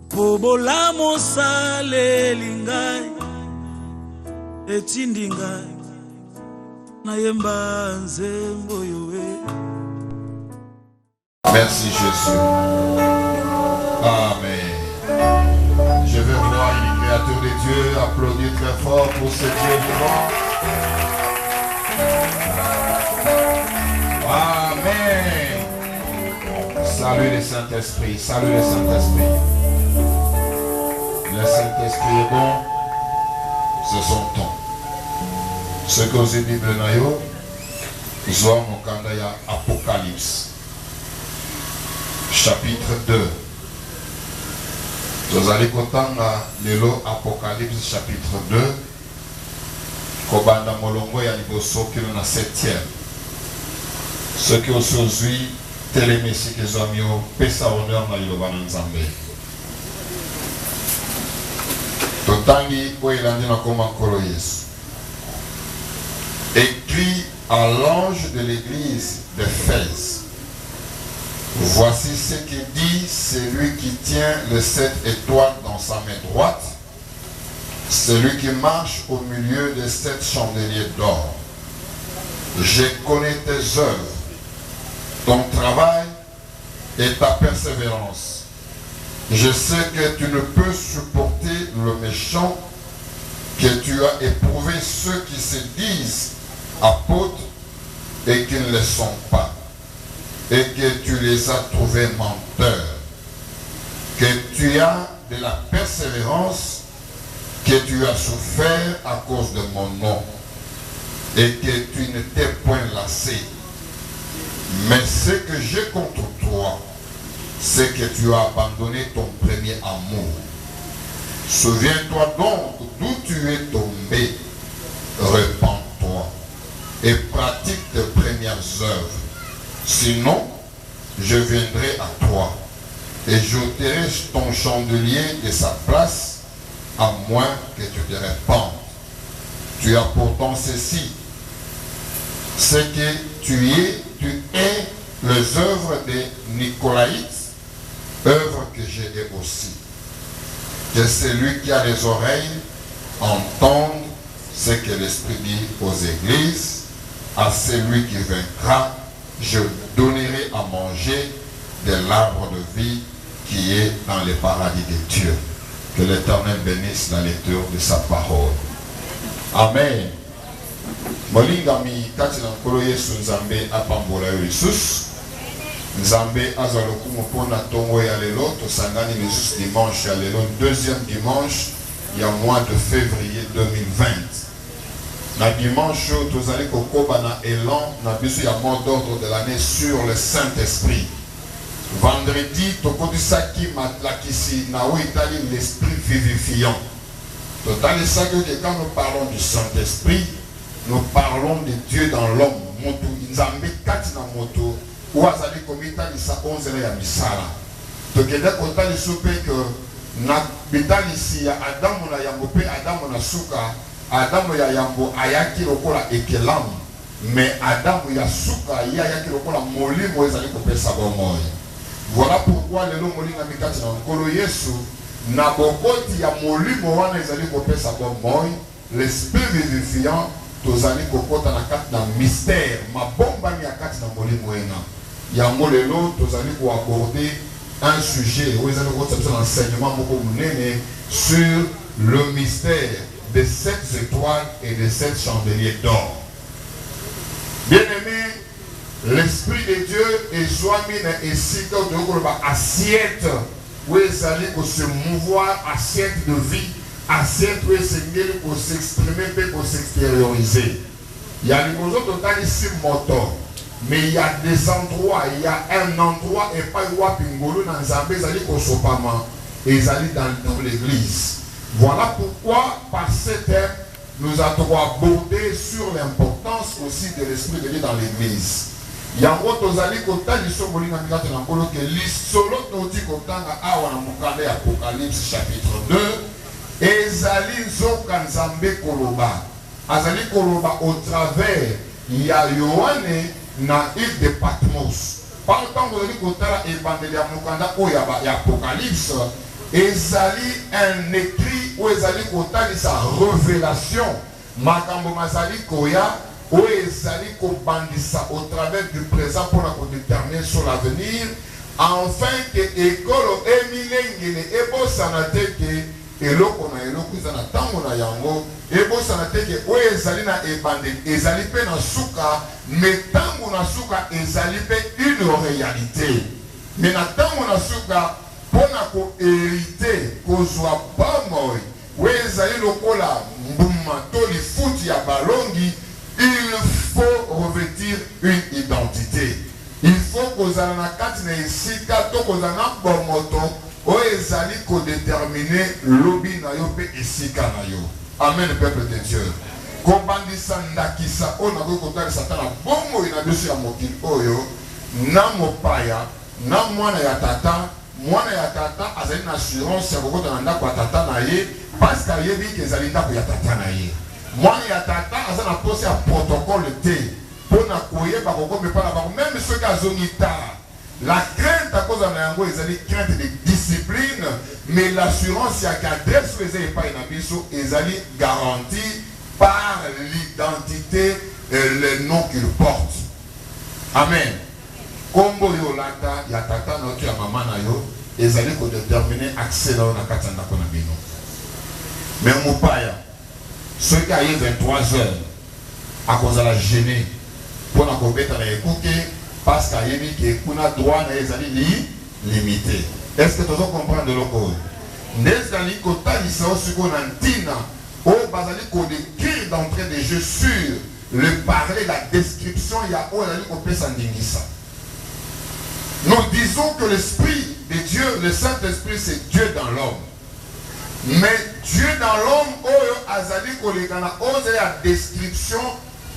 Pobola mosale lingai etindi ngai nayemba nzembo yowe. Merci Jésus. Amen. Je vais voir une créature de Dieu applaudir très fort pour ce Dieu vivant. Amen. Salut le Saint-Esprit. Salut le Saint-Esprit. Le Saint-Esprit est bon. C'est son temps. Ce que vous Bible nayo, Zoa Mokanda ya Apocalypse. Chapitre 2. Vous allez kotanga lelo Apocalypse chapitre 2. Kobanda molongo ya liboso kilo na 7e. Ce qui aujourd'hui télémessi que Zomio pesa honneur na Yoba Nzambe. Totangi oelandi na koma nkolo Yesu. Écrit à l'ange de l'église d'Éphèse. Voici ce que dit celui qui tient les 7 étoiles dans sa main droite, celui qui marche au milieu des 7 chandeliers d'or. Je connais tes œuvres, ton travail et ta persévérance. Je sais que tu ne peux supporter le méchant, que tu as éprouvé ceux qui se disent apôtres et qui ne le sont pas, et que tu les as trouvés menteurs, que tu as de la persévérance, que tu as souffert à cause de mon nom, et que tu ne t'es point lassé. Mais ce que j'ai contre toi, c'est que tu as abandonné ton premier amour. Souviens-toi donc d'où tu es tombé, repens-toi et pratique tes premières œuvres. Sinon, je viendrai à toi et j'ôterai ton chandelier de sa place, à moins que tu te répandes. Tu as pourtant ceci, c'est que tu es les œuvres de Nicolaïtes, œuvres que j'ai aussi. Que celui qui a les oreilles entende ce que l'Esprit dit aux églises. À celui qui vaincra, je donnerai à manger de l'arbre de vie qui est dans le paradis de Dieu. Que l'Éternel bénisse la lecture de sa parole. Amen. Molingami kati na nkolo Yesu Nzambe apambola yo lisusu. Nzambe azalokumu pona tongo ya lelo tosangani lisusu dimanche ya lelo, deuxième dimanche ya mois de février 2020. Na dimanche tozali kokoba na élan na biso ya mot d'ordre de l'année sur le Saint-Esprit. Vendredi tokotisaki matlakisi na oitali l'esprit vivifiant. Totalisaki que quand nous parlons du Saint-Esprit, nous parlons de Dieu dans l'homme. Moto Nzambe kati na moto ou azali komita lisa 11 ya misala. Tokende kotali sope que na bitalisi ya Adamu na yambo pe Adamu na suka. Adamu ya yambo ayaki lokola ekelamu, mais Adamu ya suka ayaki lokola molimo ezali kopesa bomoi. Voilà pourquoi lelo molinga mikati na nkolo Yesu na bokoti ya molimo wana ezali kopesa bomoi, l'esprit vivifiant tozali kokota na kati na mystère mabomba mi ya kati na molimo ena. Yango lelo tozali ko aborder un sujet où ezali kokota un enseignement moko munene sur le mystère des 7 étoiles et des 7 chandeliers d'or. Bien-aimé, l'Esprit de Dieu est joint et si de assiette où ils allaient se mouvoir, assiette de vie, assiette où ils allaient s'exprimer et pour s'extérioriser. Il y a les choses total ici moto, mais il y a des endroits, il y a un endroit et pas où pingolo dans Zambé, ils allaient au sopama et ils allaient dans l'église. Voilà pourquoi, par ce thème, nous avons abordé sur l'importance aussi de l'Esprit de Dieu dans l'Église. Yango tozali kotali somboli na mikate na nkolo ke lisolo toti kotanga awa na mokanda ya Apocalypse chapitre 2 ezali nzoka Nzambe koloba. Azali koloba au travers ya Yohane na île de Patmos. Par le temps que vous allez kotala ebandeli ya mokanda oyo ya Apocalypse, ezali un écrit où ezali kotali sa révélation makambo mazali koya où ezali kobandisa au travers du présent pour la déterminer sur l'avenir afin que ekolo emilengele ebosana te ke eloko na eloko ezana tango na yango ebosana te ke o ezali na ebandeli ezali pe na suka mais tango na suka ezali pe une réalité mais na tango na suka pona ko hérité kozwa bomoi o ezali lokola mbuma to lifuti ya balongi. Il faut revêtir une identité. Il faut que na kati na esika to kozana bomoto o ezali ko déterminer lobi na yo pe esika na yo. Amen, peuple de Dieu. Kobandisa ndakisa o na ko kotala satana bongo ina biso ya mokili oyo na mopaya na mwana ya tata azali na assurance ya kokota na ndako ya tata na ye parce que yebi ke ezali ndako ya tata na ye. Mwana ya tata aza na posi ya protocole te pona koyeba kokome pa na bango même soki azongi tard. La crainte à cause de yango ezali crainte de discipline mais l'assurance ya qu'adresse ou ezali epai na biso ezali garantie par l'identité et le nom qu'il porte. Amen. Kombo yo lata ya tata na oto ya mama na yo ezali ko déterminer accès na na kati ndako na bino. Mais mopaya ceux qui aillent 23 heures à cause de la gêner pour la compétence à écouter parce qu'il y a des qui ont droit à les alliés limités. Est-ce que tu comprends de l'eau? N'est-ce pas que tu as dit ça aussi qu'on a dit au basali qu'on décrit d'entrée des jeux sur le parler, la description, il y a où on peut s'en dire ça. Nous disons que l'Esprit de Dieu, le Saint-Esprit, c'est Dieu dans l'homme. Mais Dieu dans l'homme, azali kolekana, ose la description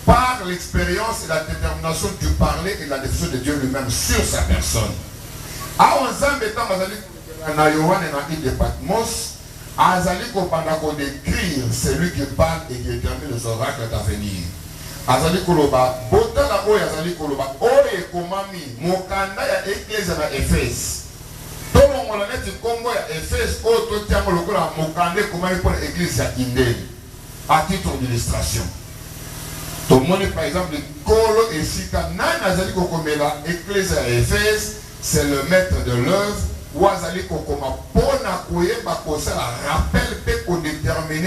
par l'expérience et la détermination du parler et la décision de Dieu lui-même sur sa personne. A onzambe tam azali na Yohane na île de Patmos, azali kopanda ko décrire celui qui parle et qui détermine les oracles d'avenir. Azali koloba, botala oyo azali koloba, oyo komami mokanda ya église na Éphèse. Comme on a dit Congo et Éphèse, autre terme local à Mokande, comment il pour l'église à Kindel, à titre d'illustration. Tout le monde, par exemple, Kolo et Sika, Nazali Kokomela, église à Éphèse, c'est le maître de l'œuvre, ou Azali Kokoma, Pona Koye, Bakosa, rappelle qu'on détermine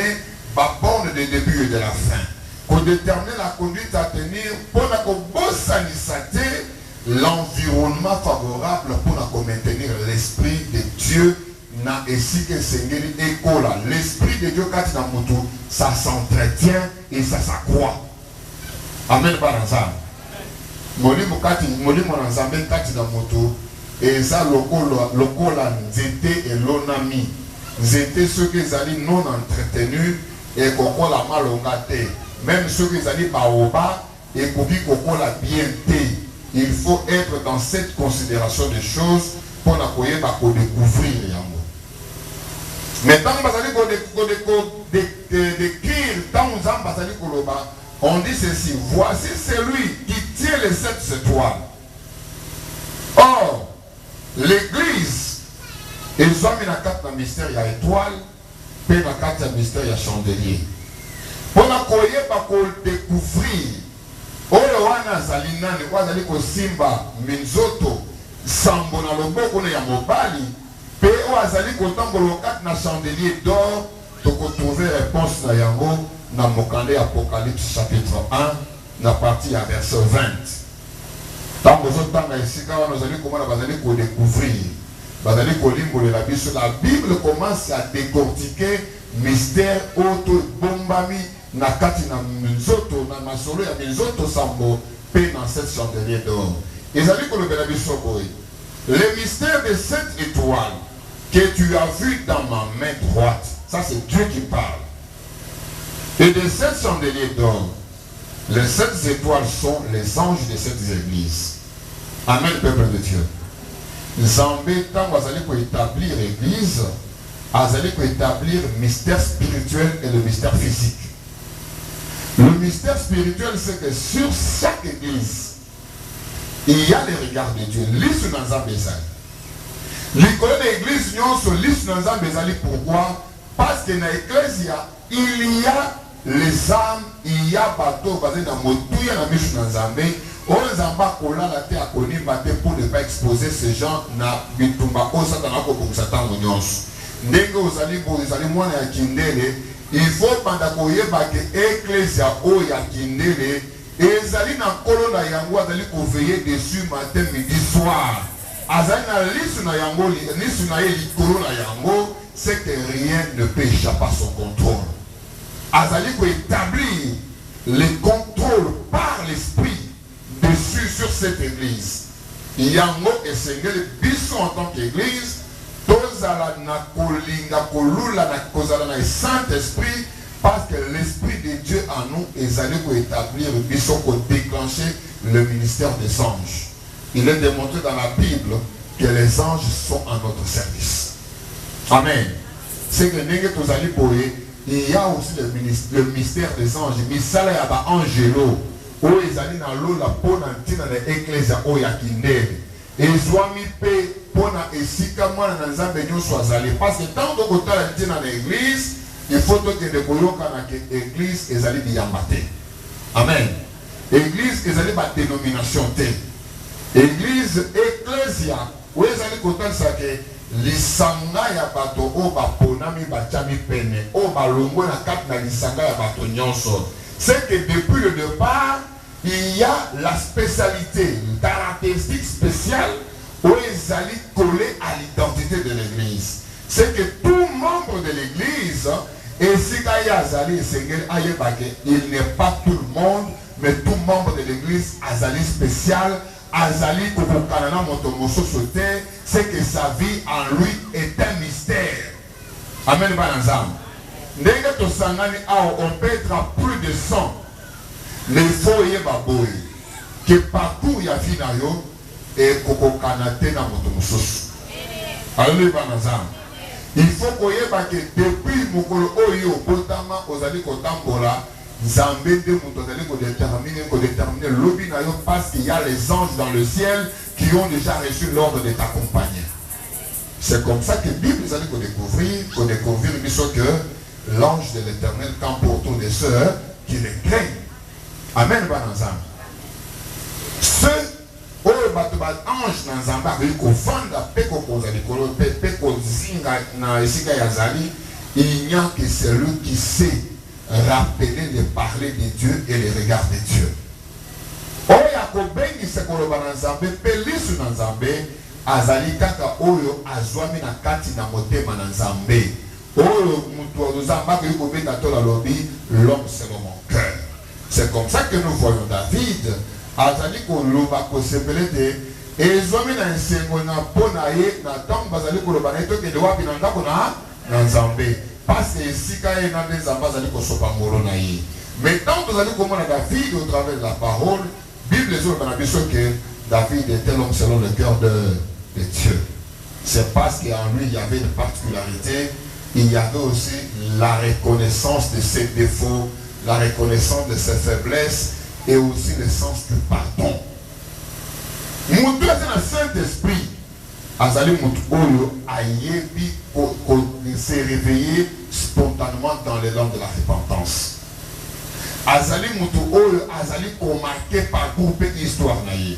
la borne des débuts et de la fin. Qu'on détermine la conduite à tenir, Pona Kobosanisate, l'environnement favorable pour maintenir l'esprit de Dieu na esi que sengeli ekola. L'esprit de Dieu quand dans moto, ça s'entretient et ça s'accroît. Amen baranza. Molimo kati molimo nzambe kati dans moto et ça lokola nzete et lonami. Nzete ceux qui zali non entretenus et kokola malongate. Même ceux qui zali baoba et koki kokola bien té. Il faut être dans cette considération des choses pour la découvrir. Mais tant on dit ceci, voici celui qui tient les 7 étoiles. Or, l'église, ils ont mis la carte d'un mystère, il y a étoile, puis la carte d'un mystère, il y a chandelier. Pour la découvrir, oyo wana azali nani wazali kosimba minzoto sambo na loboko ya mobali pe o azali kotambola kati na chandelier d'or toko trouver réponse na yango na mokande Apocalypse chapitre 1 na partie ya verset 20. Tango zotanga esika wana azali komona bazali ko découvrir bazali kolimbolela biso. La Bible commence à décortiquer mystère auto bombami na kati na minzoto na masolo ya minzoto sambo pe dans cette chandelier d'or. Ezali kolobela biso boy. Le mystère de 7 étoiles que tu as vu dans ma main droite, ça c'est Dieu qui parle. Et de 7 chandeliers d'or, les 7 étoiles sont les anges de cette église. Amen, peuple de Dieu. Zambé tant azali ko établir église, azali ko établir mystère spirituel et le mystère physique. Le mystère spirituel, c'est que sur chaque église, il y a les regards de Dieu. L'école de l'église, pourquoi? Parce que dans l'église, il y a les âmes, il y a bateau basé dans Motouya, dans Michunanzambe. On zamba kola la terre pour ne pas exposer ces gens na bitumba osa tanako pour Satan nyonso. Ndenge ozali mwana ya kindele, il faut pendant koyeba ke ecclesia o ya kindele ezali na kolo na yango azali ko veiller dessus matin midi soir. Azali na lisu na yango lisu na ye likolo na yango, c'est que rien ne peut échapper à son contrôle. Azali ko établir le contrôle par l'esprit dessus sur cette église. Yango et Seigneur biso en tant qu'église, tozala na kolinga kolula na kozala na Saint-Esprit, parce que l'esprit de Dieu en nous est allé pour établir biso pour déclencher le ministère des anges. Il est démontré dans la Bible que les anges sont à notre service. Amen. C'est que nenge tozali boye, il y a aussi le mystère des anges. Misala ya ba angelo. O ezali na lola pona ntina na ecclesia o ya kindele. Ezwami pe pona esika mwana na nzambe nyonso azali. Parce que tant que kotala ntina na église, il faut que de koyoka na ke église ezali biyambate. Amen. Église ezali ba dénomination te. Église ecclesia o ezali kotala sa ke lisanga ya bato o baponami bachami pene o balongwe na kati na lisanga ya bato nyonso. C'est que depuis le départ, il y a la spécialité, une caractéristique spéciale où ils allaient coller à l'identité de l'église. C'est que tout membre de l'église, et si il n'est pas tout le monde, mais tout membre de l'église, azali spécial, azali kokokanana motomoso sauté, c'est que sa vie en lui est un mystère. Amen, banazam. On peut être à plus de 100. Mais il faut y avoir que partout il y a finayo et koko kanate na motomosos. Alléluia. Il faut qu'on y ait que depuis mokolo oyo potama ozali kotambola nzambe de mutozali ko déterminer lobi na yo parce qu'il y a les anges dans le ciel qui ont déjà reçu l'ordre de t'accompagner. C'est comme ça que la Bible nous a dit qu'on découvrir que l'ange de l'Éternel campe autour des sœurs qui les craignent. Amen, banazam. Ceux où ange nanzamba ko vanda peko kozali kolo peko zinga na esika yazali, il n'y a que celui qui sait rappeler les parler de Dieu et les regards de Dieu. Oya ko bengi se kolo banazambe pelisu nanzambe azali kaka oyo azwami na kati na motema na nzambe. Oyo mutu azamba ko yikobenda tola lobi l'homme selon mon cœur. C'est comme ça que nous voyons David. Azali ko loba ko sepelete ezwami na nsengo na pona ye na tango bazali ko loba na to ke de wapi na ndako na nzambe. Parce que sika ye na nzamba azali ko sopa ngolo na ye. Mais tant que azali ko mona David au travers de la parole, Bible zo na biso que David était l'homme selon le cœur de Dieu. C'est parce qu'en lui il y avait une particularité, il y avait aussi la reconnaissance de ses défauts, la reconnaissance de ses faiblesses et aussi le sens du pardon. Moutou est un Saint-Esprit. Azali Moutou Oyo ayebi s'est réveillé spontanément dans les langues de la repentance. Azali Moutou Oyo azali marqué par groupe histoire naïe.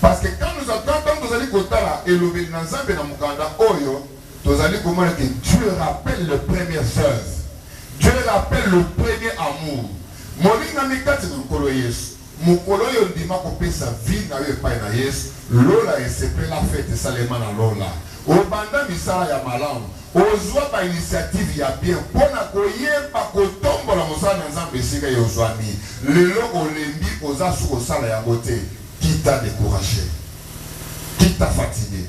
Parce que quand nous entendons Azali Kotala et le Benazambe na Mukanda Oyo, Azali comment que Dieu rappelle le premier œuvre. Dieu rappelle le premier amour. Molinga mikati mukolo Yesu. Mukolo yo ndima ko pesa vie na yo epai na Yesu. Lola esepe la fête salema na lola. Obanda misala ya malamu. Ozwa ba initiative ya bien. Pona koyeba kotombola mosala na Nzambe sika yo zwami. Lelo olembi oza su kosala ya bote. Qui t'a découragé? Qui t'a fatigué?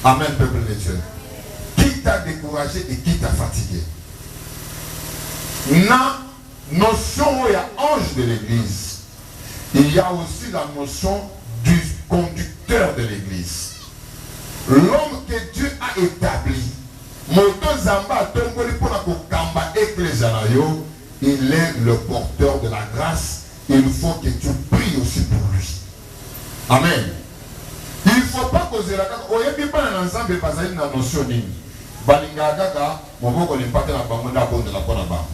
Amen, peuple de Dieu. Qui t'a découragé et qui t'a fatigué? Na notion il y a ange de l'église. Il y a aussi la notion du conducteur de l'église. L'homme que Dieu a établi. Il est le porteur de la grâce. Il faut que tu pries aussi pour lui. Amen. Il ne faut pas kozela kaka oyebi bana na nzambe bazali na notion nini balingaka kaka moboko limpate na bango nde abondela mpo na bango.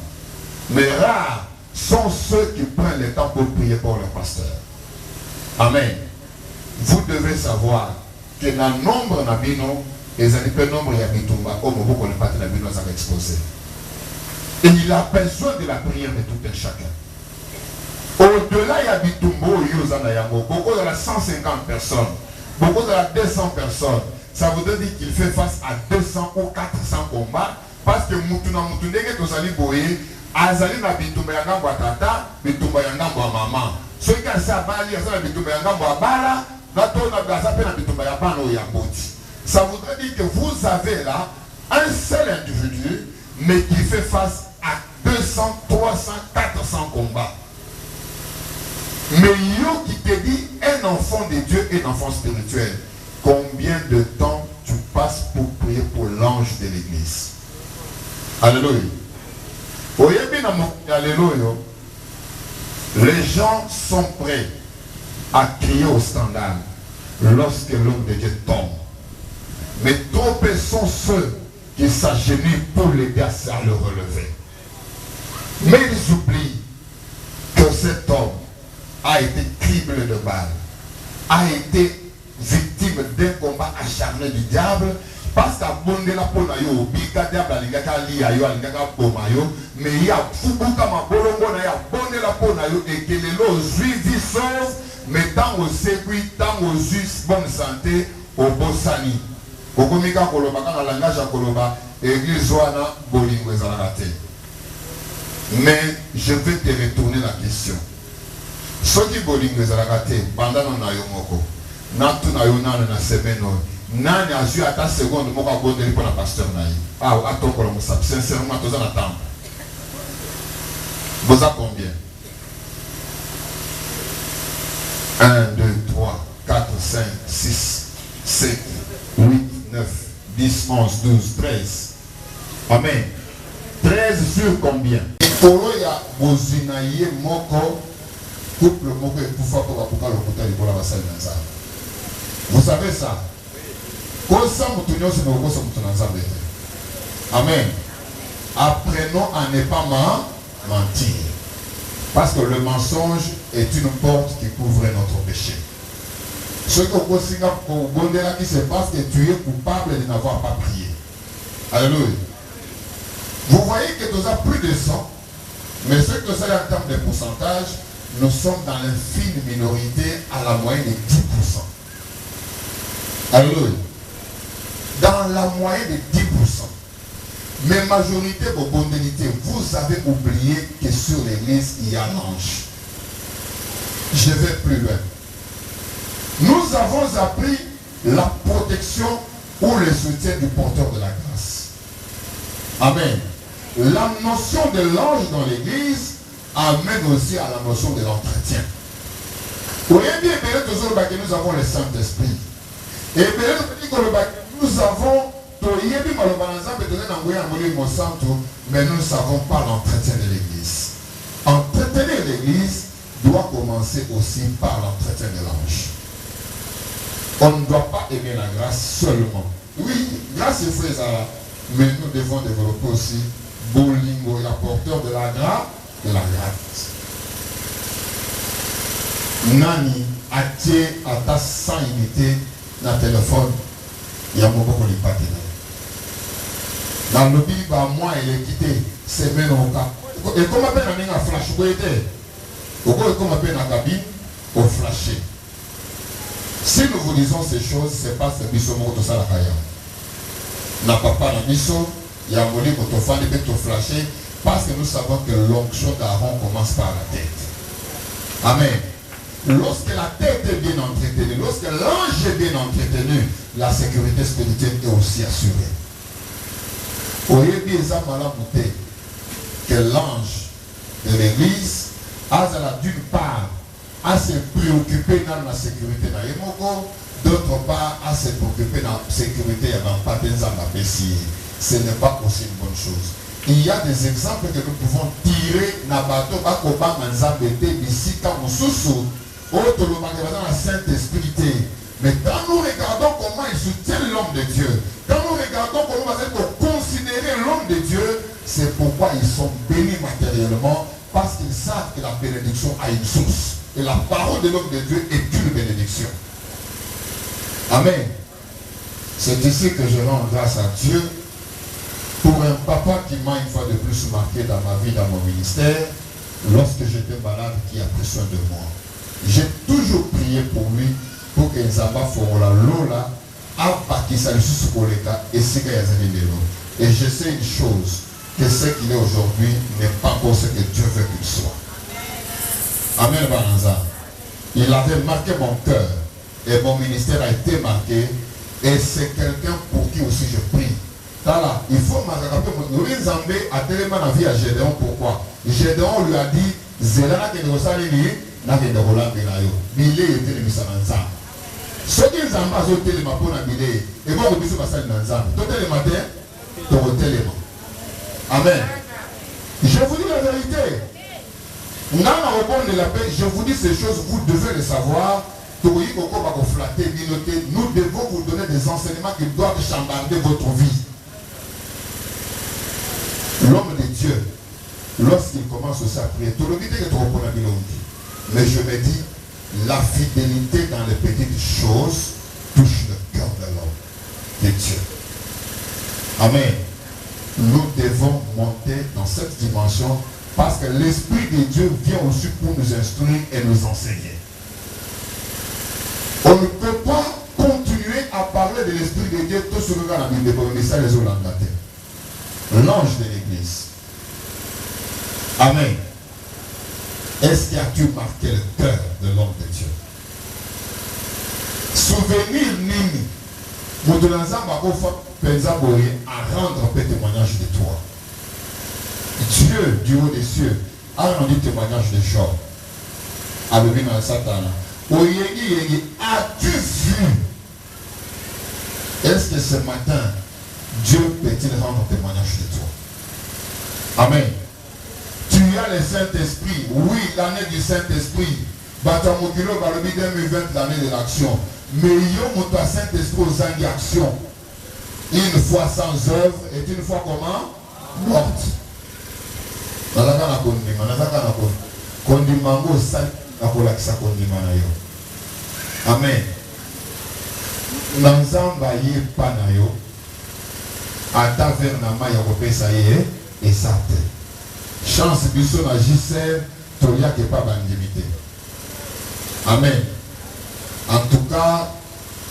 Mais rares sont ceux qui prennent le temps pour prier pour le pasteur. Amen. Vous devez savoir que dans le nombre na bino ezali pe nombre ya bitumba o moboko limpate na bino azaka exposé. Et il a besoin de la prière de tout un chacun. Au-delà, il y a Bitumbo, beaucoup de la 150 personnes, beaucoup de la 200 personnes. Ça voudrait dire qu'il fait face à 200 ou 400 combats. Parce que Moutuna Moutundeke Tozali Boye, Azali na Bitumba Yangambo Tata, Bitumba Yangambo Maman. Ceux qui ont ça Bali, Azali Bitumba Yangambo Bala, Nato Nagazape na Bitumba Yabano Yamboti. Ça voudrait dire que vous avez là un seul individu, mais qui fait face à 200, 300, 400 combats. Mais yo qui te dit un enfant de Dieu, un enfant spirituel, combien de temps tu passes pour prier pour l'ange de l'église? Alléluia. Alléluia. Les gens sont prêts à crier au standard lorsque l'homme de Dieu tombe. Mais trop peu sont ceux qui s'agenouillent pour l'aider à le relever. Mais ils oublient que cet homme a été criblé de balles, a été victime d'un combat acharné du diable, parce qu'à Bondela Ponayo, Bika Diable, Alingaka Liayo, Alingaka Pomayo, mais il y a Fubuka Mabolongo, il y a Bondela Ponayo, et que les lots juifs sauvent, mais tant au sécuit, tant aux juifs, bonne santé, au Bossani. Kokomika Koloba, quand on langage à Koloba, église Zoana, Bolingo et Zarate. Mais je vais te retourner la question. Ce qui bolingo ezalakate bandana na yo moko natu na yo nana na semeno nani azu ata seconde moko abondeli pour la pasteur na ye atokola mosap sincèrement toza na temple boza combien 1 2 3 4 5 6 7 8 9 10 11 12 13 amen 13 sur combien ikolo ya bozina ye moko couple moko ekufa po bakoka lokuta libola basali na nzambe. Vous savez ça? Kosa mutu nyonso na kosa mutu na nzambe te. Amen. Apprenons à ne pas mentir. Parce que le mensonge est une porte qui couvre notre péché. Ce que c'est parce que tu es coupable de n'avoir pas prié. Alléluia. Vous voyez que tu as plus de 100, mais ce que ça en termes de pourcentage, nous sommes dans l'infime minorité à la moyenne de 10%. Alléluia. Dans la moyenne de 10%. Mais majorité, vous avez oublié que sur l'église, il y a l'ange. Je vais plus loin. Nous avons appris la protection ou le soutien du porteur de la grâce. Amen. La notion de l'ange dans l'église amène aussi à la notion de l'entretien. Voyez bien, nous avons le Saint-Esprit. Et nous avons, mais nous ne savons pas l'entretien de l'église. Entretenir l'église doit commencer aussi par l'entretien de l'ange. On ne doit pas aimer la grâce seulement. Oui, grâce et frères, mais nous devons développer aussi Bolingo, la porteur de la grâce. De la grâce. Nani atie ata sans unité na téléphone ya moko li patena. Dans le bible moi il est quitté semaine au cas. Et comment appelle na flash ko était. Comment appelle na cabine au flasher. Si nous vous disons ces choses, c'est parce que biso moko to sala kaya. Na papa na biso ya moli ko to fandi pe to flasher. Parce que nous savons que l'onction d'Aaron commence par la tête. Amen. Lorsque la tête est bien entretenue, lorsque l'ange est bien entretenu, la sécurité spirituelle est aussi assurée. Voyez bien ça, que l'ange de l'église a d'une part à se préoccuper dans la sécurité de Yemoko, d'autre part à se préoccuper dans la sécurité de ce n'est pas aussi une bonne chose. Il y a des exemples que nous pouvons tirer dans le Saint-Esprit. Mais quand nous regardons comment de Dieu. Quand nous regardons comment on va considérer l'homme de Dieu, c'est pourquoi ils sont bénis matériellement, parce qu'ils savent que la bénédiction a une source. Et la parole de l'homme de Dieu est une bénédiction. Amen. C'est ici que je rends grâce à Dieu pour un papa qui m'a une fois de plus marqué dans ma vie, dans mon ministère, lorsque j'étais malade, qui a pris soin de moi. J'ai toujours prié pour lui, pour que Nzamba Forola Lola, Abakisa le Susukoleka et Sega Yazali Lelo. Et je sais une chose, que ce qu'il est aujourd'hui n'est pas encore ce que Dieu veut qu'il soit. Amen, Bananza. Il avait marqué mon cœur et mon ministère a été marqué. Et c'est quelqu'un pour qui aussi je prie. Là, il faut m'attraper. Nous Zambé a tellement la vie à Gédéon. Pourquoi? Gédéon lui a dit Zélana qui nous a dit n'a que de Roland Belayo. Bilé était le Missananza. Ceux qui Zamba ont été les mapons à Bilé. Et moi, vous dites que c'est Nanza. Tout le matin, tu as été. Amen. Je vous dis la vérité. Dans de la paix, je vous dis ces choses, vous devez les savoir. Nous devons vous donner des enseignements qui doivent chambarder votre vie. L'homme de Dieu, lorsqu'il commence aussi à prier, mais je me dis, la fidélité dans les petites choses touche le cœur de l'homme de Dieu. Amen. Nous devons monter dans cette dimension parce que l'Esprit de Dieu vient aussi pour nous instruire et nous enseigner. On ne peut pas continuer à parler de l'Esprit de Dieu tout ce que la Bible dit. L'ange de l'Église. Amen. Est-ce qu'il y a-tu marqué le cœur de l'homme de Dieu? Souvenir Nini. À rendre un témoignage de toi. Dieu du haut des cieux a rendu témoignage de Job. Avec un Satan. As-tu vu? Est-ce que ce matin, Dieu peut-il rendre témoignage de toi? Amen. Tu as le Saint-Esprit. Oui, l'année du Saint-Esprit. Batamokilo Balobi 2020, l'année de l'action. Mais il y a un Saint-Esprit aux années d'action. Une fois sans œuvre est une fois comment? Morte. Amen. Nanzamba ye panayo à tavernama ya kopesa ye et ça chance biso na JCR tolia ke pas bandimité. Amen. En tout cas,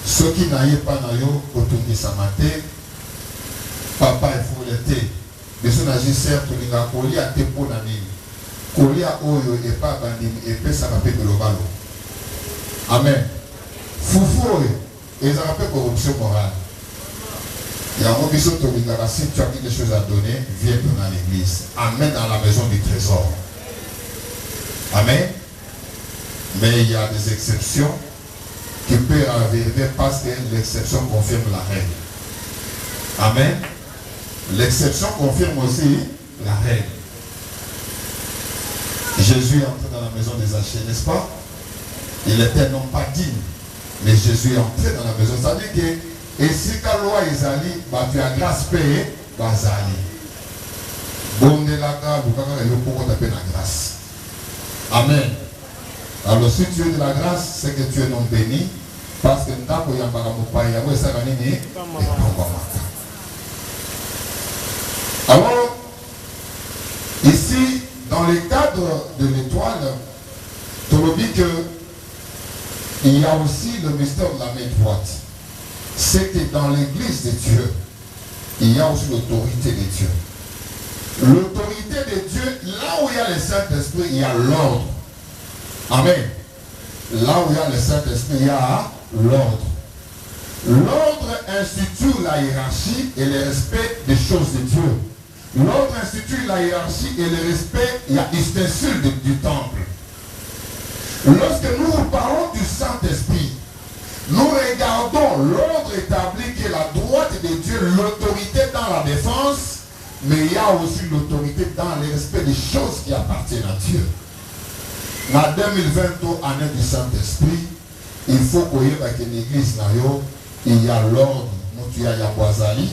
ceux qui n'aillent pas nayo otungi samate papa il faut l'été. Biso na JCR tolinga kolia te pona nini. Kolia oyo et pas bandimi et pesa ka pe globalo. Amen. Foufou et ça rappelle corruption morale. Il y a un si tu as quelque chose à donner, viens dans l'église. Amène dans la maison du trésor. Amen. Mais il y a des exceptions qui peuvent arriver parce que l'exception confirme la règle. Amen. L'exception confirme aussi la règle. Jésus est entré dans la maison des Zachée, n'est-ce pas? Il était non pas digne. Mais Jésus est entré dans la maison. Ça veut dire que, et si ta loi est allée, tu as grâce payée, bazali. Bon, de la grâce. Amen. Alors, si tu es de la grâce, c'est que tu es non béni. Parce que alors, ici, dans le cadre de l'étoile, tu me dis que il y a aussi le mystère de la main droite. C'est que dans l'église de Dieu, il y a aussi l'autorité de Dieu. L'autorité de Dieu, là où il y a le Saint-Esprit, il y a l'ordre. Amen. Là où il y a le Saint-Esprit, il y a l'ordre. L'ordre institue la hiérarchie et le respect des choses de Dieu. L'ordre institue la hiérarchie et le respect, il y a l'ustensile du temple. Lorsque nous parlons du Saint-Esprit, nous regardons l'ordre établi qui est la droite de Dieu, l'autorité dans la défense, mais il y a aussi l'autorité dans le respect des choses qui appartiennent à Dieu. En 2020, année du Saint-Esprit, il faut qu'il y ait une église, il y a l'ordre Moutuya Yabouazali,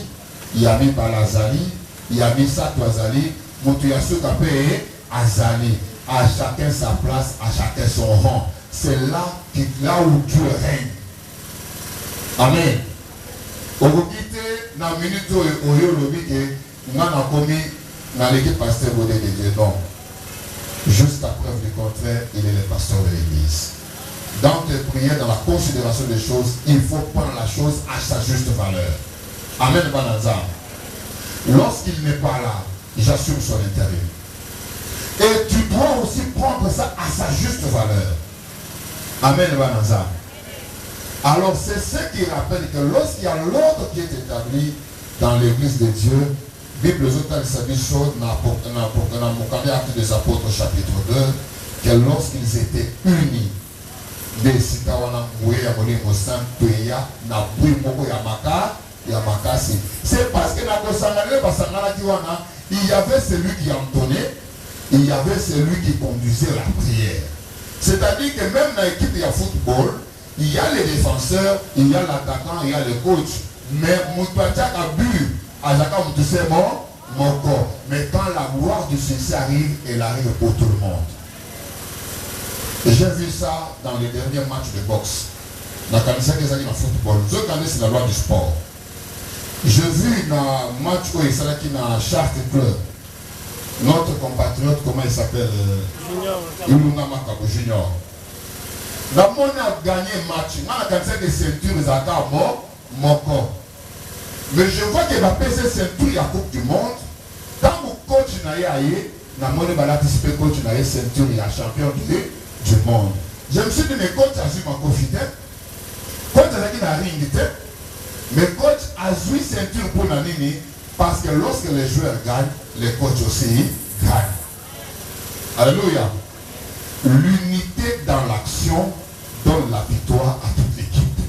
Yami Balazali, Yami Satouazali, Moutuya Soukapé Azali. À chacun sa place, à chacun son rang. C'est là où Dieu règne. Amen. Au quitte, dans la minute où on a commis dans l'équipe pasteur Bodé de Dieu. Non. Jusqu'à preuve du contraire, il est le pasteur de l'église. Dans tes prières, dans la considération des choses, il faut prendre la chose à sa juste valeur. Amen, Banazar. Lorsqu'il n'est pas là, j'assume son intérieur. Et tu dois aussi prendre ça à sa juste valeur. Amen, Banazar. Alors c'est ce qui rappelle que lorsqu'il y a l'ordre qui est établi dans l'église de Dieu, Bible acte des apôtres chapitre 2, que lorsqu'ils étaient unis, c'est parce que il y avait celui qui entonnait, il y avait celui qui conduisait la prière. C'est-à-dire que même dans l'équipe de football, il y a les défenseurs, il y a l'attaquant, il y a le coach. Mais Moutpachak a bu, Azaka Moutoussé mon corps. Mais quand la gloire du succès arrive, elle arrive pour tout le monde. J'ai vu ça dans les derniers matchs de boxe. Dans le football. Je connais c'est la loi du sport. J'ai vu dans le match où il s'est dans Charte Club. Notre compatriote, comment il s'appelle Ilunga Makabo Junior. Dans mon a gagné match, on a gagné des ceintures, ils ont mon corps. Mais je vois qu'il va passer ceinture à la Coupe du Monde. Dans mon coach, il y a participé coach, il y a ceinture, il y a champion du monde. Je me suis dit, mais coach a su m'en profiter. Coach a dit qu'il a ring, mais coach a joué ceinture pour la nini. Parce que lorsque les joueurs gagnent, les coachs aussi gagnent. Alléluia. L'unité dans l'action donne la victoire à toute l'équipe.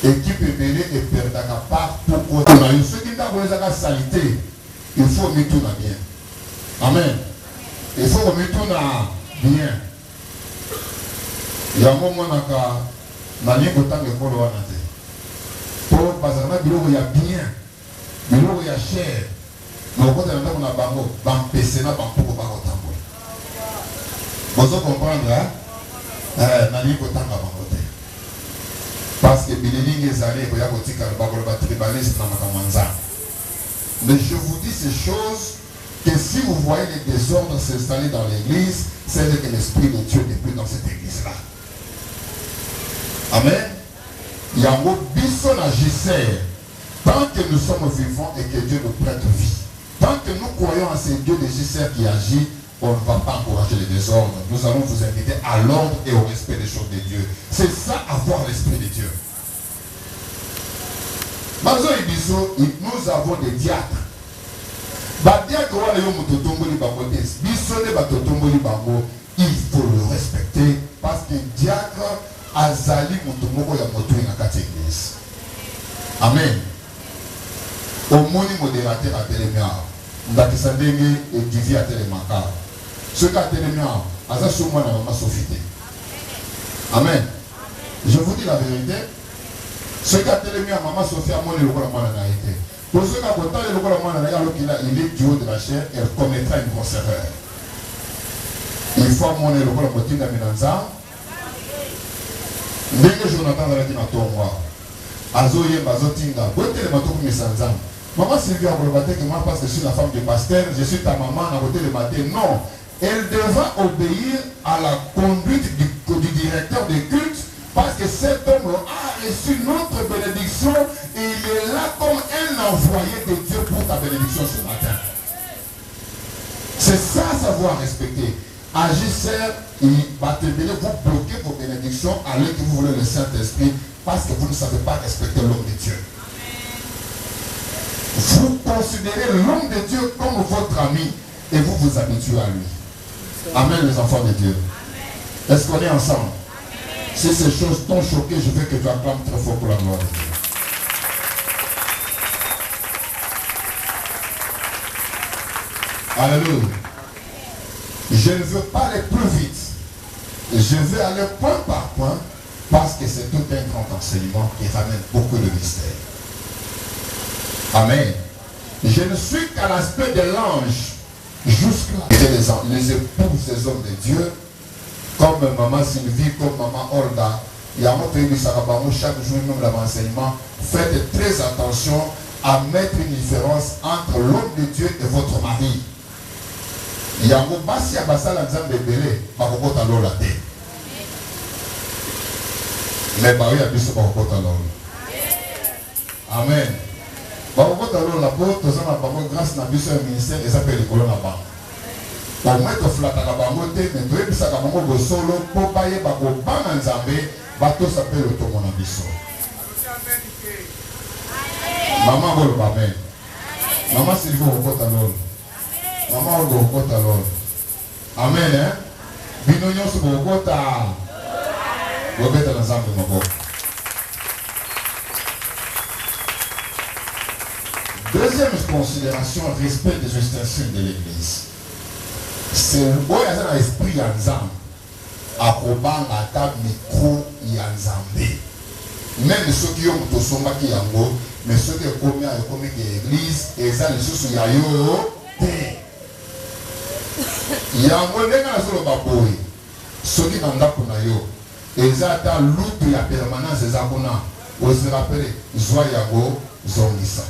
Équipe ébélée et perdaka part pourquoi ceux qui n'ont pas de salité, il faut mettre tout bien. Amen. Il faut mettre tout bien. Il y a un moment où il y a il y a bien. Mais là, il y a cher. Mais au contraire, on a bango, bampesena, bampoko, barotambo. Vous comprenez, hein? Nani kotanga bangote. Parce que Biléling est allé, il y a kotika le bagolo batribaliste dans Makamanza. Mais je vous dis ces choses que si vous voyez les désordres s'installer dans l'église, c'est que l'Esprit de Dieu n'est plus dans cette église-là. Amen. Il y a un mot bisson agisseur. Tant que nous sommes vivants et que Dieu nous prête vie, tant que nous croyons en ces Dieu légisseurs qui agit, on ne va pas encourager les désordres. Nous allons vous inviter à l'ordre et au respect des choses de Dieu. C'est ça, avoir l'Esprit de Dieu. Nous avons des diacres. Il faut le respecter parce que diacre azali mutumoko ya moto na kati église. Amen. Au moni modérateur à télémia, ndakisa ndenge et divi à télémaka. Ce qu'a télémia, aza souma na mama sofité. Amen. Je vous dis la vérité. Ce qu'a télémia maman Sophie a moni lokola mwana na été. Pour ceux qui ont le lokola mwana na alors qu'il est du haut de la chair, elle commettra une grosse erreur. Il faut moni lokola motinga minanza. Ndenge Jonathan alaki na tomwa. Azoye bazotinga. Bote le matou misanza. Maman Sylvie a relevé que moi, parce que je suis la femme du pasteur, je suis ta maman, à côté le matin. Non. Elle devra obéir à la conduite du directeur des cultes, parce que cet homme a reçu notre bénédiction et il est là comme un envoyé de Dieu pour ta bénédiction ce matin. C'est ça, savoir respecter. Agisseur, il va te venir vous bloquer vos bénédictions alors que vous voulez le Saint-Esprit, parce que vous ne savez pas respecter l'homme de Dieu. Vous considérez l'homme de Dieu comme votre ami et vous vous habituez à lui. Amen, les enfants de Dieu. Est-ce qu'on est ensemble? Amen. Si ces choses t'ont choqué, je veux que tu acclames très fort pour la gloire de Dieu. Alléluia. Je ne veux pas aller plus vite. Je veux aller point par point parce que c'est tout un grand enseignement qui ramène beaucoup de mystères. Amen. Je ne suis qu'à l'aspect de l'ange. Jusqu'à les épouses des hommes de Dieu, comme maman Sylvie, comme maman Olga. Il y a un autre chaque jour, même dans l'enseignement. Faites très attention à mettre une différence entre l'homme de Dieu et votre mari. Il y a un basi à basal en disant bébé, bakoko talo la terre. Mais bah oui, il y a plus de bakoko talo. Amen. Bakoko talo la peau, tous en abamo grâce à biso un ministère et ça peut les colons là-bas. Pour mettre flat à la bamote, mais tu es bisa kamongo go solo, pour payer bako ban en zambé, bateau s'appelle le tomon abiso. Maman vole amen. Maman Sylvie au côté alors. Maman au côté alors. Amen hein. Binonyo sur au côté. Vous êtes dans l'ensemble de mon. Deuxième considération, respect des ustensiles de l'église. C'est le un esprit yanzam. À Koban, à table micro yanzambé. Même ceux qui ont tout son qui yango. Mais ceux qui ont commis à l'église, et ça, les sous il y a eu, il y a un moment donné dans le baboui, ceux qui n'ont pas eu, et ça, dans l'outre de la permanence, c'est ça qu'on a, on se rappelle, Zoyago, Zongisa.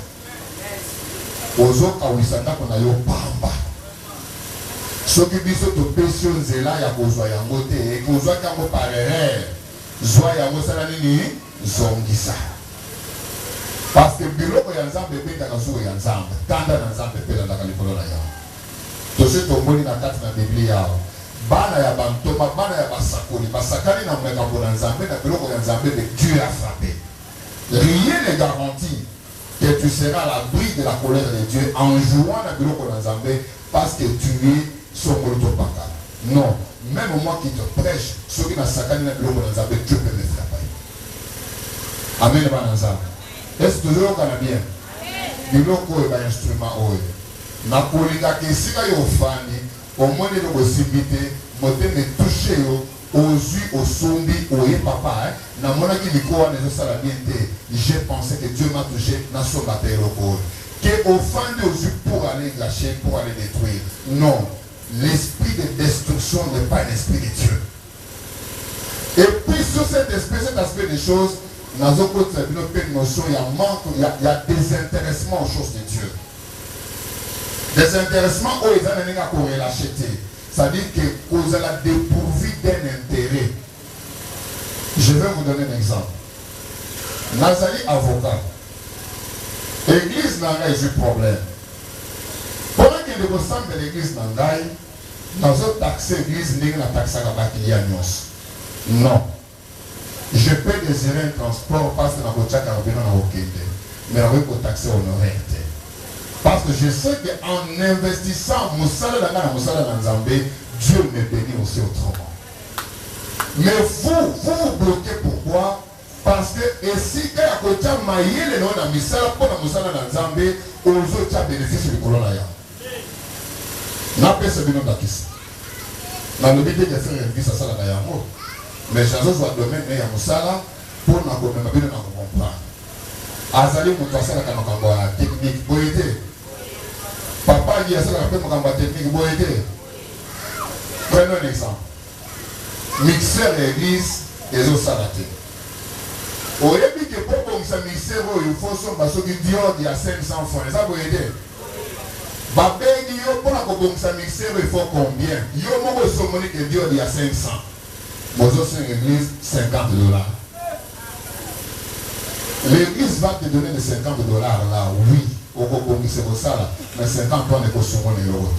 Ozo Kawisanda qu'on a eu, Pamba. Ceux qui disent que pétion, c'est là, il y a Zoyago, et qu'on soit comme par erreur, Zoyago, ça n'a ni Zongisa. Parce que biloko ya nzambe beta kaso ya nzambe tanda na nzambe pela na kalipolo na yao to se to moni na kati na Biblia yao bana ya bantoma bana ya basakoli basakani na mweka bona nzambe na biloko ya nzambe de Dieu a frappé. Rien ne garantit que tu seras à l'abri de la colère de Dieu en jouant na biloko na nzambe parce que tu es son moloto paka. Non, même moi qui te prêche ceux qui na sakani na biloko na nzambe Dieu peut me frapper. Amen bana nzambe. Est-ce que vous avez bien? Biloko est un instrument. Na kolika kesika yo fani, au moins de possibilité, moté me toucher aux yeux, au sombi, au papa. Na mona qui liko ne ça la bien té. J'ai pensé que Dieu m'a touché na son bataille loko. Que offendre aux yeux pour aller gâcher, pour aller détruire. Non, l'esprit de destruction n'est pas un esprit de Dieu. Et puis sur cet aspect des choses. Dans un côté, notion, il y a manque, il y a désintéressement aux choses de Dieu. Désintéressement, où ils ont un pour l'acheter. C'est-à-dire que vous allez dépourvu d'un intérêt. Je vais vous donner un exemple. Nazali avocat. L'église n'a pas eu problème. Pendant que nous sommes de l'église n'a pas eu, nous avons taxé l'église, nous avons taxé la non. Je peux désirer un transport parce que je n'ai pas de mais je vais taxer honoraire. Parce que je sais qu'en investissant Dieu me bénit aussi autrement. Mais vous bloquez pourquoi? Parce que si tu as côté maillé le nom de Misala pour la Moussala Nzambé, aux autres bénéfice du colon. N'a pas ce bilan d'acquis. Dans le but de faire un bis à ça là. Mais je dois domaine mais ya musala pour na ko na bino na comprendre. Azali mutu asala kama kamba technique boyete. Papa dit asala kama technique boyete. Prenons un exemple. Mixeur l'église et aux salatés. Au début que pour bon ça mixeur il faut son baso qui dior il y a 500 francs. Ça boyete. Babengi yo pour na ko bon ça mixeur il faut combien? Yo mo ko so moni que dior il y a 500. Bonjour, c'est une église, $50. L'église va te donner les $50 là, oui, au Congo, c'est pour ça là, mais 50 ans n'est pas sur mon numéro.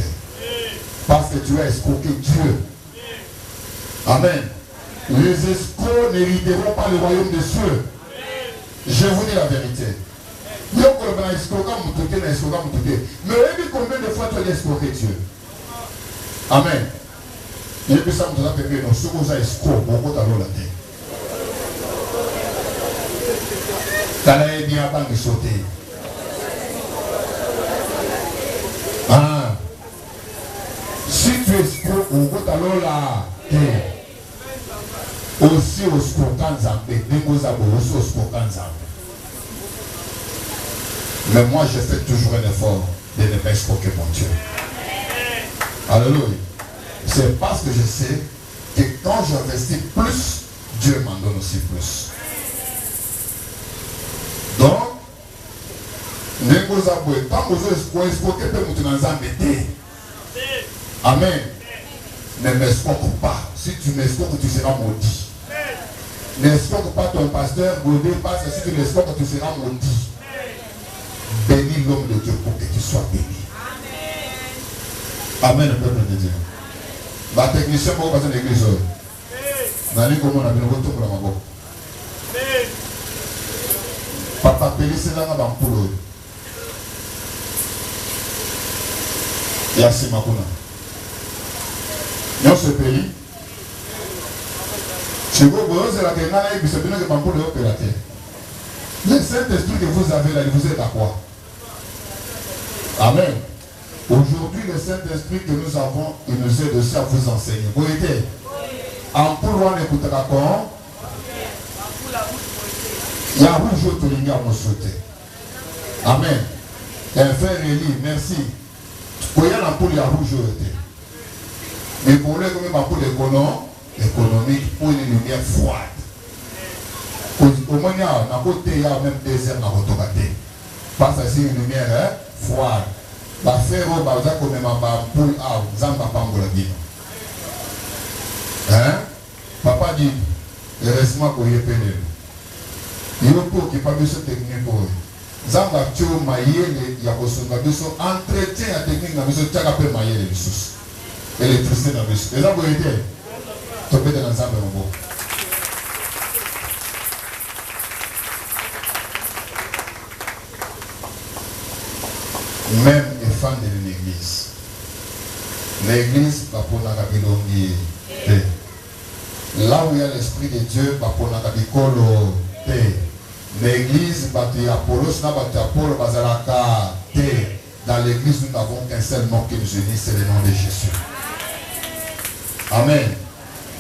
Parce que tu as escroqué Dieu. Amen. Les escrocs n'hériteront pas le royaume des cieux. Je vous dis la vérité. Mais combien de fois tu as escroqué Dieu? Amen. Il y a des gens qui ont fait un second escroc, beaucoup de la terre. Tu as bien avant de sauter. Si tu escrocs, beaucoup de la terre. Aussi au escroquant Zambé, des mots à aussi au escroquant Zambé. Mais moi, je fais toujours un effort de ne pas escroquer mon Dieu. Alléluia. C'est parce que je sais que quand j'investis plus, Dieu m'en donne aussi plus. Donc, quand vous escroquez, amen. Ne m'escroque pas. Si tu m'escroques, tu seras maudit. N'escroque pas ton pasteur, Godé, parce que si tu l'escroques, tu seras maudit. Bénis l'homme de Dieu pour que tu sois béni. Amen, le peuple de Dieu. La technicien pour passer l'église. Nani comme on a bien retour pour la mabo. Papa Péli, c'est là dans le poule. Yassi Makuna. Nous ce pays. Si vous voyez la Kenana, il se peut que Pampoule est opérateur. Le Saint-Esprit que vous avez là, il vous aide à quoi? Amen. Aujourd'hui, le Saint-Esprit que nous avons, il nous aide aussi à vous enseigner. Vous voyez? En pour on écoutera quand? Il y a rouge au Tolinga à me sauter. Amen. Un frère Élie, merci. Quand il y a l'ampoule, il y a rouge au été. Mais pour lui, comme l'ampoule économique, pour une lumière froide. Au moins, il y a même désert dans votre côté. Parce que c'est une lumière froide. La faire au bazar comme ma ampoule à Zamba Pangolabino. Hein? Papa dit, reste-moi pour y pénétrer. Il y a beaucoup qui parlent de cette technique pour eux. Zamba Tio Maïe, il y a aussi un entretien à technique dans le monsieur Tchakapé Maïe les ressources. Électricité dans le monsieur. Les arbres étaient tombés dans l'ensemble en bas. Même les femmes de l'église. L'église va pour la Gabilongi. Là où il y a l'esprit de Dieu, va pour la Gabikolo. L'église, dans l'église, nous n'avons qu'un seul nom qui nous unit, c'est le nom de Jésus. Amen.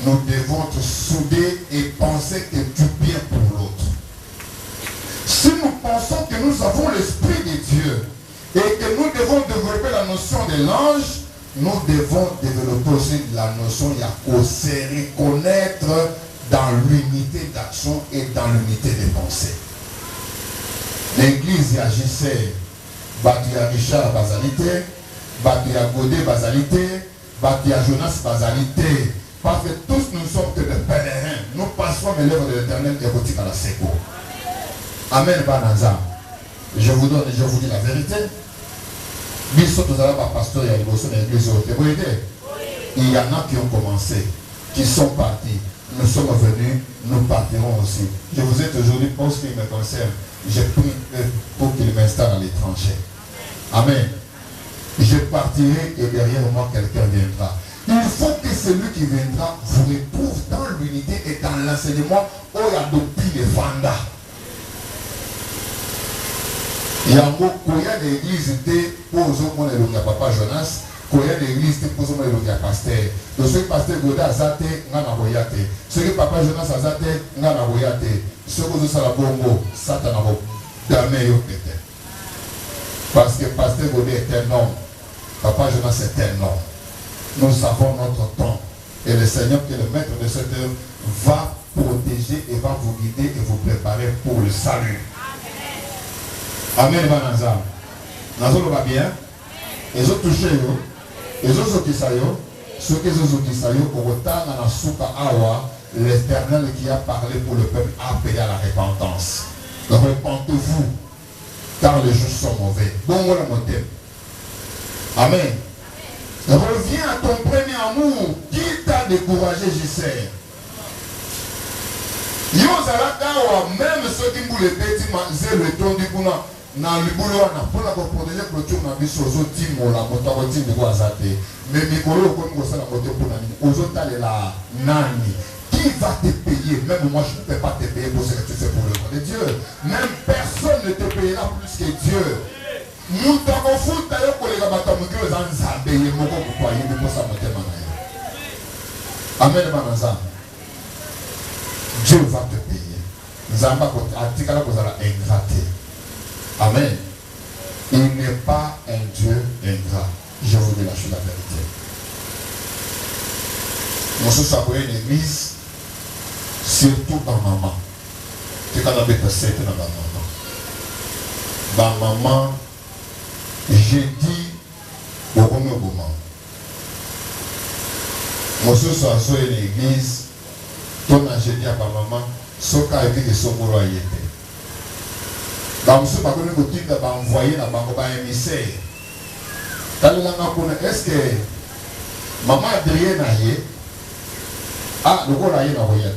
Nous devons être soudés et penser que du bien pour l'autre. Si nous pensons que nous avons l'esprit de Dieu et que nous devons développer la notion de l'ange, nous devons développer aussi la notion de reconnaître dans l'unité d'action et dans l'unité de pensée. L'église agissait, bâti à Richard Bazalité, bâti à Godé Bazalité, bâti à Jonas Bazalité, parce que tous nous sommes que des pèlerins. Nous passons les lèvres de l'éternel érotique à la séco. Amen, Banaza. Je vous donne et je vous dis la vérité. Il y en a qui ont commencé, qui sont partis. Nous sommes venus, nous partirons aussi. Je vous ai aujourd'hui, pour ce qui me concerne, j'ai pris pour qu'il m'installe à l'étranger. Amen. Je partirai et derrière moi, quelqu'un viendra. Il faut que celui qui viendra vous retrouve dans l'unité et dans l'enseignement où il y a depuis les Vanda. Il y a beaucoup d'églises pour le papa Jonas. Il y a des églises pour le pasteur. Donc, ce pasteur Godé a zaté, n'a pas voyate. Ce que papa Jonas a zaté, n'a pas voyate. Ce que vous avez bongo, Satan n'a pas jamais été. Parce que pasteur Godé est un homme. Papa Jonas est un homme. Nous savons notre temps. Et le Seigneur, qui est le maître de cette œuvre, va protéger et va vous guider et vous préparer pour le salut. Amen, Bananza. Nazolo va bien. Et je touche. Et je ce que je dis, l'Éternel qui a parlé pour le peuple a appelé à la repentance. Repentez-vous, car les jours sont mauvais. Bon, voilà mon thème. Amen. Reviens à ton premier amour. Qui t'a découragé, j'essaie. Même ceux qui voulaient bêtiser le ton du boulot. Dans le boulot, pour la protéger la clôture, on a mis sur les autres teams, on a monté au team de Guazate. Mais Mikolo, comme on s'est monté pour la aux autres, elle est là, Nani. Qui va te payer? Même moi, je ne peux pas te payer pour ce que tu fais pour le nom de Dieu. Même personne ne te payera plus que Dieu. Nous t'avons foutu d'ailleurs pour les rabattants, nous les enzabe, et nous avons croyé, nous avons monté Manaï. Amen, Manaza. Dieu va te payer. Zamba, à Tikala, vous allez ingrater. Amen. Il n'est pas un Dieu ingrat. Je vous dis la chose, la vérité. Moi, je suis à une église, surtout dans maman. Tu quand on a besoin de dans maman. Dans maman, j'ai dit au moment. Moi, je suis à une église, ton j'ai dit à ma maman, ce qu'a été que son boulot a été. Dans ce pas que nous avons envoyé dans le émissaire. Est-ce que maman Adrien a eu? Ah, le rôle a eu dans le voyage.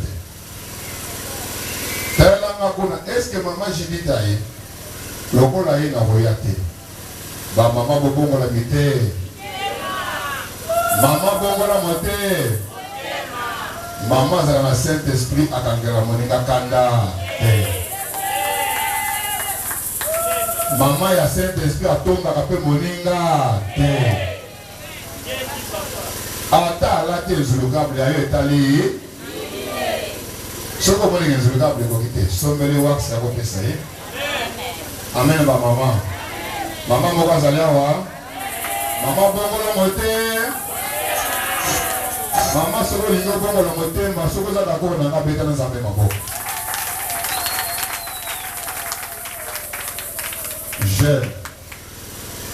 Est-ce que maman Judith a eu? Le rôle a eu dans le voyage. Maman Bobo la mité. Maman Bobo la moté. Maman a le Saint-Esprit à Kangera Monika Kanda. Maman ya Saint-Esprit a tomba kapé moninga. Ata la te zulukable ayo etali. Soko moninga zulukable ko kite. Sombele wax ya ko pesa ye. Amen ba maman. Maman mo ka zali awa. Maman bongo la mote. Maman soko lingo bongo la mote, ma soko za dako na ka beta na zambe mako.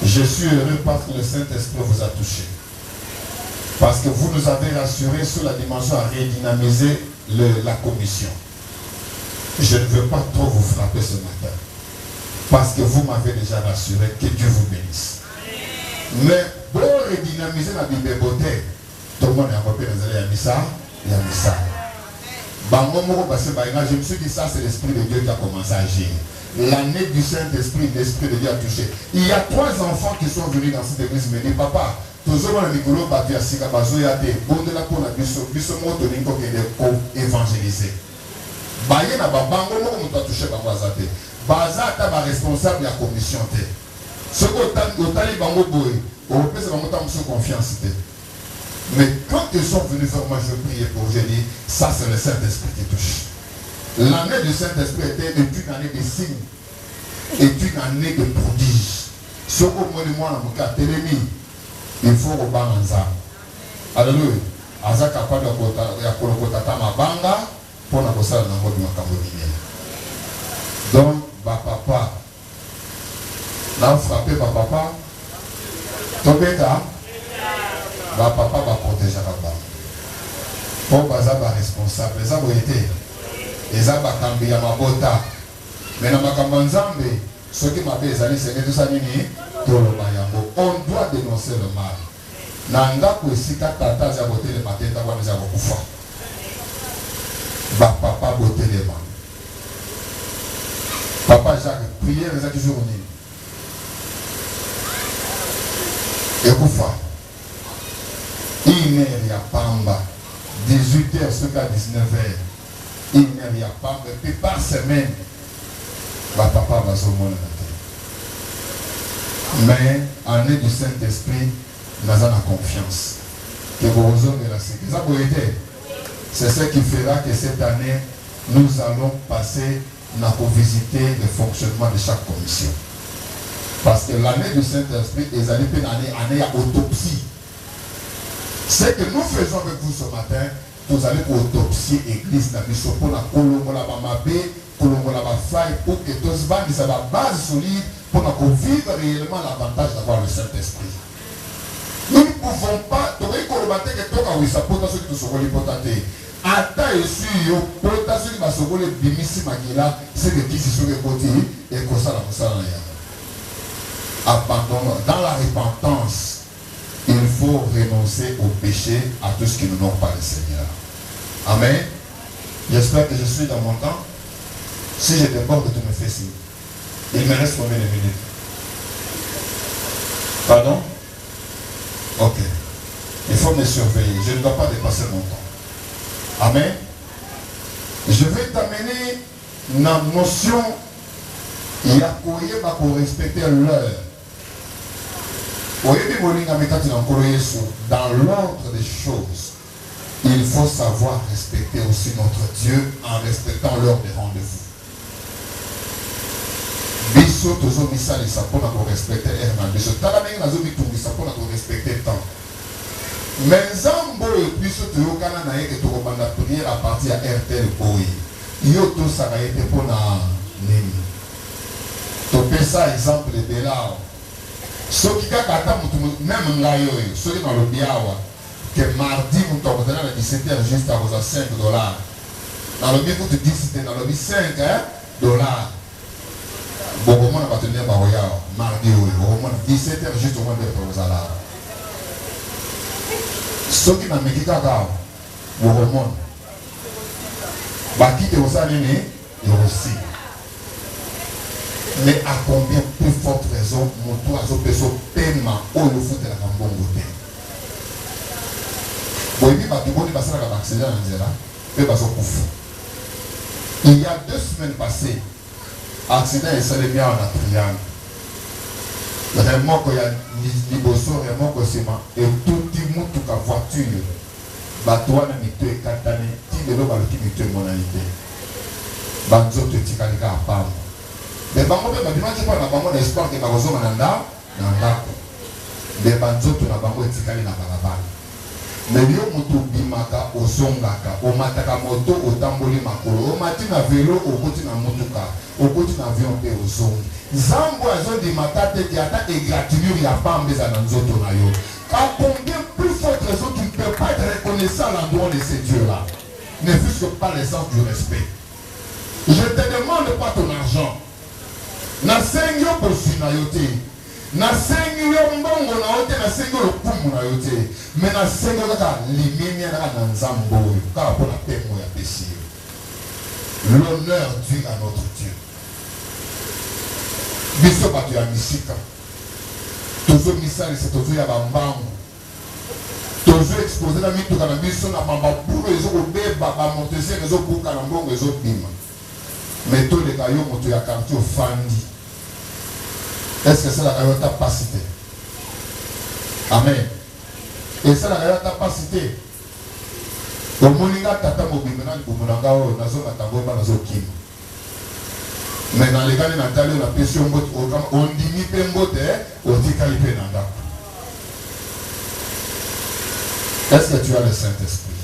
Je suis heureux parce que le Saint-Esprit vous a touché. Parce que vous nous avez rassuré sur la dimension à redynamiser la commission. Je ne veux pas trop vous frapper ce matin. Parce que vous m'avez déjà rassuré. Que Dieu vous bénisse. Mais pour redynamiser la Bible beauté, tout le monde est encore pénalisé. Il y a Missa, il y a Missa. Je me suis dit ça, c'est l'Esprit de Dieu qui a commencé à agir. L'année du Saint-Esprit, l'Esprit de Dieu a touché. Il y a 3 enfants qui sont venus dans cette église me disent, papa, toujours dans le micro, Batia Sika Bazo Yate, Bondela Pona Bisso, Bisso Moto Ninko qui est évangélisé. Baye na babango, on doit toucher Bamwazate. Bazata va responsable de la commission. Ce qu'on tali Bango Boy, on peut se mettre confiance. Mais quand ils sont venus faire moi, je priais pour je dis, ça c'est le Saint-Esprit qui touche. L'année du Saint-Esprit était une année de signes et une année de prodiges. Ce qu'on m'a dit, moi, il faut rebattre en ça. Alléluia. Azaka pas de kota mabanga pour na kosala na modi makambo. Donc, papa, là frappé papa, tobeta, papa va protéger papa. Pour baza ba responsable, les aborités. Eza bakambi ya mabota. Mais na makambo nzambe, ce qui m'a fait ezali c'est que tout ça nini toloba yango. On doit dénoncer le mal. Na ndako esika tata za bote le matenda kwa nza kokufa. Ba papa bote le man. Papa Jacques prière eza toujours nini. Ekufa. Ine ya pamba 18h jusqu'à 19h. Il n'y a pas, mais par semaine, papa va se monter. Mais année du Saint-Esprit, nous avons confiance. Que vous avez la sécurité. C'est ce qui fera que cette année, nous allons passer pour visiter le fonctionnement de chaque commission. Parce que l'année du Saint-Esprit est une année à autopsie. Ce que nous faisons avec vous ce matin, vous allez autopsier l'église dans le pour la Colombola Bamabé, Colombola Bafaï, pour que tous bandent sa base solide pour vivre réellement l'avantage d'avoir le Saint-Esprit. Nous ne pouvons pas, tu veux qu'on batte que toi, oui, ça peut être ce que tu seras les potatés. Ata et sur, pour être ce qui va se voler, Bimissi Magila, c'est que qui se sont les côtés et qu'on s'en a. Abandonne dans la repentance. Il faut renoncer au péché, à tout ce qui ne n'honore pas le Seigneur. Amen. J'espère que je suis dans mon temps. Si je déborde, tu me fais signe. Il me reste combien de minutes? Pardon? Ok. Il faut me surveiller. Je ne dois pas dépasser mon temps. Amen. Je vais t'amener la notion pour respecter l'heure. Dans l'ordre des choses, il faut savoir respecter aussi notre Dieu en respectant l'heure des rendez-vous. biso tozo misali sa pona ko respecter erna biso tala ndenge nazo bitungisa pona ko respecter temps mais nzambo biso toyokana na ye ke tokobanda prière à partir ya RTL boye yo tosaka ye te mpona nini topesa exemple ebela soki kaka ata motu meme ngai oyo soki nalobi awa ke mardi moto akozala na 17h juste akozwa $5 nalobi kutu 10 te nalobi $5 bokomona bato nde bakoya mardi oyo bokomona 17h juste omona nde tokozala soki nameki kaka bokomona bakite kosala nini aussi. Mais à combien plus forte raison moto azopesa paiement oyo ofutelaka mbongo te boyebi bato boni basalaka baaccident na nzela mpe bazokufa. Il y a 2 semaines passées accident esalemi awa na triangle remoko ya liboso remoko nsima etuti mutuka voiture bato wana mito ekatani ti lelo baloki mito emonani te banzoto etikali kaka pamba mais bango mpe babimaki mpo na bango na espoir ke bakozonga na ndako mais banzoto na bango etikali na balabala. Mais yo moto bimaka ozongaka omataka moto otamboli makolo omati na velo okoti na motuka okoti na avion mpe ozongi nzambo azondimaka te ke ata égratignure ya pamba eza na nzoto na yo. À combien plus forte raison tu ne peux pas être reconnaissant à l'endroit de ces dieux-là, ne fût-ce que par l'essence du respect. Je te demande pas ton argent. Na sengi yo bosi na yo te, na sengi yo mbongo na yo te, na sengi yo lokumu na yo te, mais na sengi yo kaka limimi na nzambo oyo kaka mpo na pemo ya péché. L'honneur dû à notre Dieu. Biso bato ya misika tozo misalisa tozo ya bambangu tozo expose na mituka na biso na mababulu ezokobeba bamortesiere ezobuka na mbongo ezobima mais toleka yo moto ya quartier ofandi est-ce que esalaka yo ta pasi te? Amen. Esalaka yo ta pasi te? omoni nga tata mobimbe na libumu na nga oyo nazongata ngo mba nazokima mais nalekani na tali oyo napesi yo mbote ondimi mpe mbote otikali mpe na ndako. Est-ce que tu as le Saint-Esprit?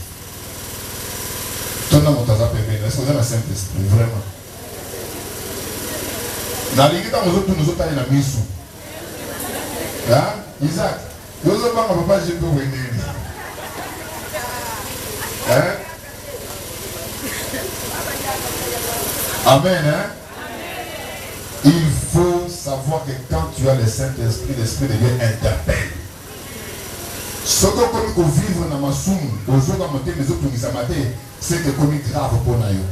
Tona moto aza pembeni, est-ce que oza na Saint-Esprit vraiment? nalingi ntango ozotuna ozotali na misu Isaac yo ozobanga papa jepe weneni Amen, hein? Il faut savoir que quand tu as le Saint-Esprit, l'Esprit de Dieu interpelle. Ce que comme vivre dans ma soum, aux autres matin, les autres c'est que comme grave pour nous.